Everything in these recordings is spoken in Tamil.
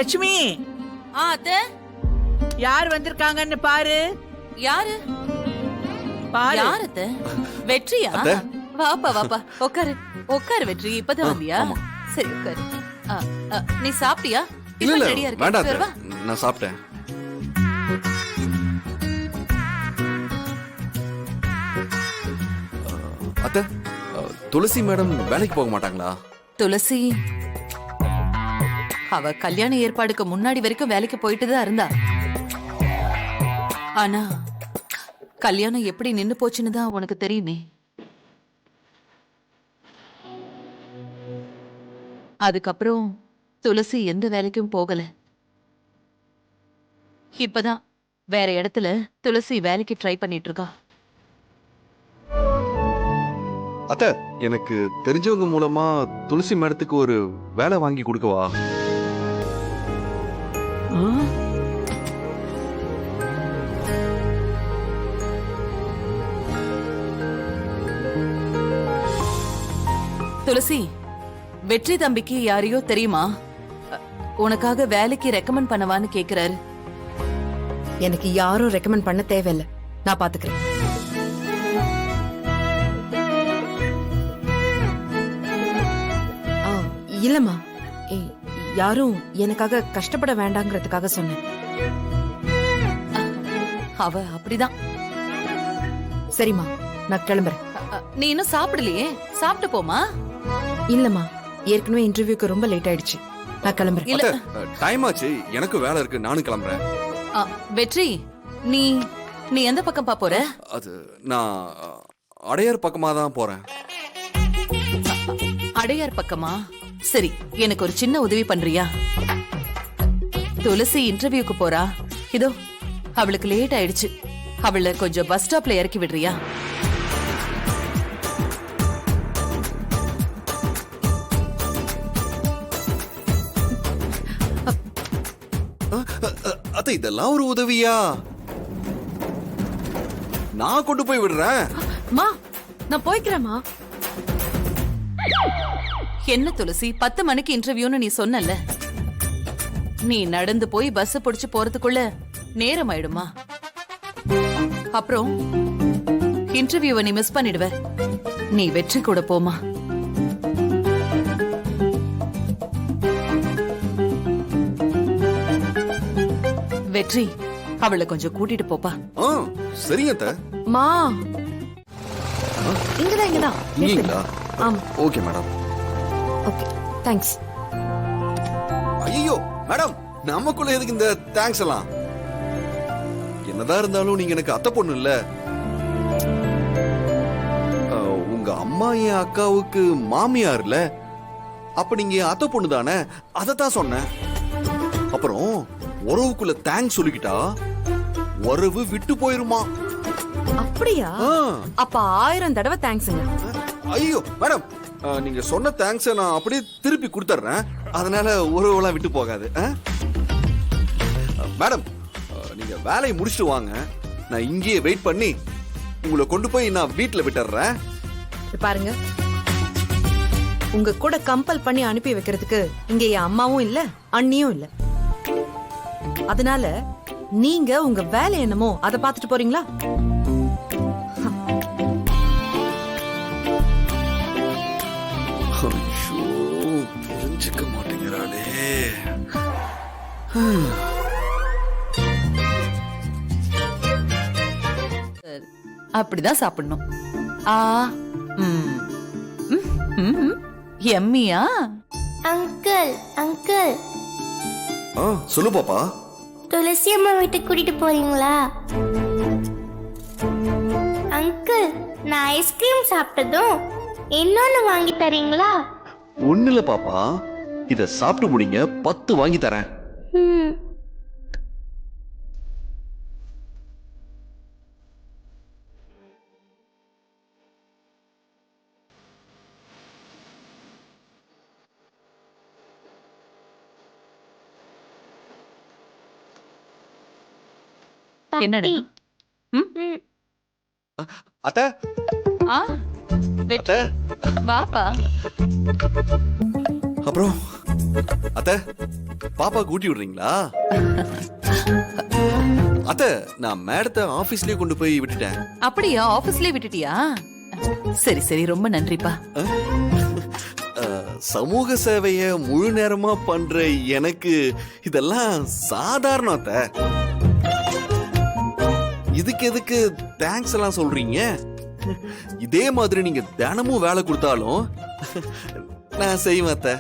லட்சுமி, அத்தை. யார் வந்திருக்காங்கன்னு பாரு. யாரு? பாரு. யார் அத்தை? வெற்றியா? வாப்பா வாப்பா, உட்காரு உட்காரு. வெற்றி, இப்பதான் வந்தியா? சரி உட்காரு. நீ சாப்பிட்டியா? இல்ல இல்ல ரெடியா இருக்கு. வேண்டாம் சரி, வா. நான் சாப்பிட்டேன். அத்தை, துளசி மேடம் வேலைக்கு போக மாட்டாங்களா? துளசி அவ கல்யாண ஏற்பாடுக்கு முன்னாடி வரைக்கும் வேலைக்கு போயிட்டு தான் இருந்தா. ஆனா கல்யாணம் எப்படி நின்னு போச்சுன்னு தான் உனக்கு தெரியுமே. அதுக்கப்புறம் துளசி எந்த வேலைக்கும் போகல. இப்பதான் வேற இடத்துல துளசி வேலைக்கு ட்ரை பண்ணிட்டு இருக்கா. அத்தை, எனக்கு தெரிஞ்சவங்க மூலமா துளசி மேடத்துக்கு ஒரு வேலை வாங்கி கொடுக்கவா? துளசி, வெற்றி தம்பிக்கு யாரையோ தெரியுமா? உனக்காக வேலைக்கு ரெக்கமெண்ட் பண்ணவான்னு கேக்குறாரு. எனக்கு யாரும் ரெக்கமெண்ட் பண்ண தேவையில்லை, நான் பாத்துக்கிறேன். இல்லம்மா, யாரும் எனக்காக கஷ்டப்பட வேண்டாங்கிறதுக்காக சொன்னேன். அவ அப்படிதான். சரிம்மா, நான் கிளம்புறேன். நீ இன்னும் சாப்பிடலையே, சாப்பிட்டு போமா. இல்லம்மா, ஏற்கனவே இன்டர்வியூக்கு ரொம்ப லேட் ஆயிடுச்சு, நான் கிளம்புறேன். இல்ல, டைம் ஆச்சு, எனக்கு வேலை இருக்கு, நானும் கிளம்புறேன். வெற்றி, நீ நீ எந்த பக்கம் போற? அது நான் அடையார் பக்கமா தான் போறேன். அடையார் பக்கமா? சரி, எனக்கு ஒரு சின்ன உதவி பண்றியா? துளசி இன்டர்வியூக்கு போறா, இதோ அவளுக்கு லேட் ஆயிடுச்சு. அவளை கொஞ்சம் பஸ் ஸ்டாப்ல இறக்கி விடுறியா? அத்தை, இதெல்லாம் ஒரு உதவியா? நான் கொண்டு போய் விடுறேன். மா, நான் போய்க்கிறேம்மா. என்ன துளசி, 10 மணிக்கு இன்டர்வியூன்னு நீ சொன்னல. நீ நடந்து போய் பஸ் பிடிச்சு போறதுக்குள்ள நேரம் ஆயிடுமா? அப்புறம் இன்டர்வியூவை நீ மிஸ் பண்ணிடுவ. நீ வெற்றி கூட போமா. வெற்றி, அவளை கொஞ்சம் கூட்டிட்டு போப்பா. சரிங்க அத்தை. மா, இங்கதான். நீங்களா? ஆமா. Okay madam. Okay, thanks. ஐயோ மேடம், நமக்குள்ள எதுக்கு இந்த தேங்க்ஸ் எல்லாம்? என்னதான் இருந்தாலும் நீங்க எனக்கு அத்தை பொண்ணு இல்ல. உங்க அம்மா என் அக்காவுக்கு மாமியார் இல்ல, அப்ப நீங்க அத்தை பொண்ணு தானே, அதத்தான் சொன்னேன். அப்புறம் உறவுக்குள்ள தேங்க்ஸ் சொல்லிக்கிட்டா உறவு விட்டு போயிருமா? அப்படியா? அப்ப 1000 தடவை தேங்க்ஸ்ங்க. ஐயோ மேடம், நீங்க சொன்ன தேங்க்ஸ் நான் அப்படியே திருப்பி கொடுத்துறேன். அதனால உறவுலாம் விட்டு போகாது. மேடம், நீங்க வேலையை முடிச்சுட்டு வாங்க, நான் இங்கேயே வெயிட் பண்ணி உங்களை கொண்டு போய் நான் வீட்டுல விட்டுறேன். பாருங்க, உங்க கூட கம்பல் பண்ணி அனுப்பி வைக்கிறதுக்கு இங்க என் அம்மாவும் இல்ல, அண்ணியும் இல்ல. அதனால நீங்க உங்க வேலை என்னமோ அதை பார்த்துட்டு போறீங்களா? புரிஞ்சுக்க மாட்டேங்கிறாளே. அப்படிதான் சாப்பிடணும். எம்மியா? அங்கிள் அங்கிள், சொல்லு பாப்பா. துளசி அம்மா வீட்டுக்கு கூட்டிட்டு போறீங்களா? அங்கிள், நான் ஐஸ்கிரீம் சாப்பிட்டதும் இன்னொன்னு வாங்கி தரீங்களா? ஒண்ணு இல்ல பாப்பா, இத சாப்பிட்டு முடிங்க, 10 வாங்கி தரேன். என்னடா? அத்தை, அத்தை, வாப்பா. அப்புறம் அத்தை, பாப்பாக்கு ஊட்டி விடுறீங்களா? அத்த, நான் மேடத்தை ஆபீஸ்லயே கொண்டு போய் விட்டுட்டேன். அப்படியா? ஆபீஸ்லயே விட்டுட்டியா? சரி சரி, ரொம்ப நன்றிப்பா. சமூக சேவைய முழு நேரமா பண்ற எனக்கு இதெல்லாம் சாதாரணம் அத்த. இதுக்கு எதுக்கு தேங்க்ஸ் எல்லாம் சொல்றீங்க? இதே மாதிரி நீங்க தினமும் வேலை கொடுத்தாலும் நான் செய்வேன் அத்த.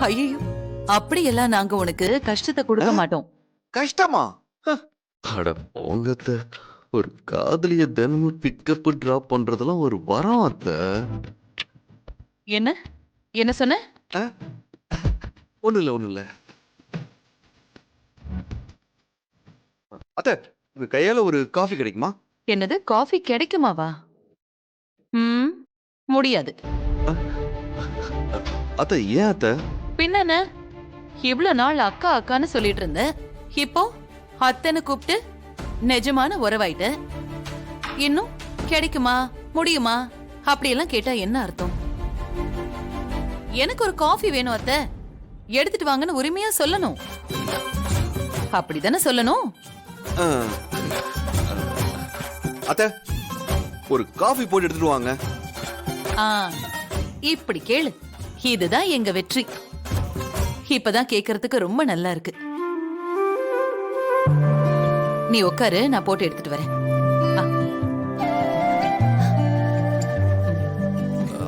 ஐயோ, அப்படியெல்லாம் நாங்க உனக்கு கஷ்டத்தை கொடுக்க மாட்டோம். கஷ்டமா? அட போங்க அத்த. ஒரு காதலிய தினமும் பிக்கப் டிராப் பண்றதெல்லாம் ஒரு வரம் அத்த. என்ன என்ன சொன்ன? ஒண்ணு இல்ல. அத்த, உங்க கையால ஒரு காஃபி கிடைக்குமா? என்னது, காஃபி கிடைக்குமாவா? முடியாது. அத்த, ஏன் அத்த? பின்னென்ன, இவ்வளவு நாள் அக்கா அக்கான்னு சொல்லிட்டு இருந்த, இப்போ அத்தனை கூப்பிட்டு நிஜமான உறவாயிட்ட. இன்னும் கிடைக்குமா முடியுமா அப்படியெல்லாம் கேட்டா என்ன அர்த்தம்? எனக்கு ஒரு காஃபி வேணும் அத்த, எடுத்துட்டு வாங்கன்னு உரிமையா சொல்லணும். அப்படிதானே சொல்லணும். அத்த, ஒரு காஃபி போட்டு எடுத்துட்டு வாங்க. இப்படி கேளு, இதுதான் எங்க வெற்றி. இப்பதான் கேக்குறதுக்கு ரொம்ப நல்லா இருக்கு. நீ உட்காரு, நான் போட்டு எடுத்துட்டு வரேன்.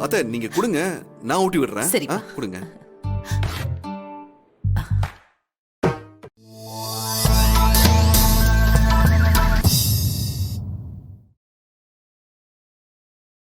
அத்த, நீங்க கொடுங்க, நான் ஊட்டி விடுறேன். சரிப்பா. கொடுங்க.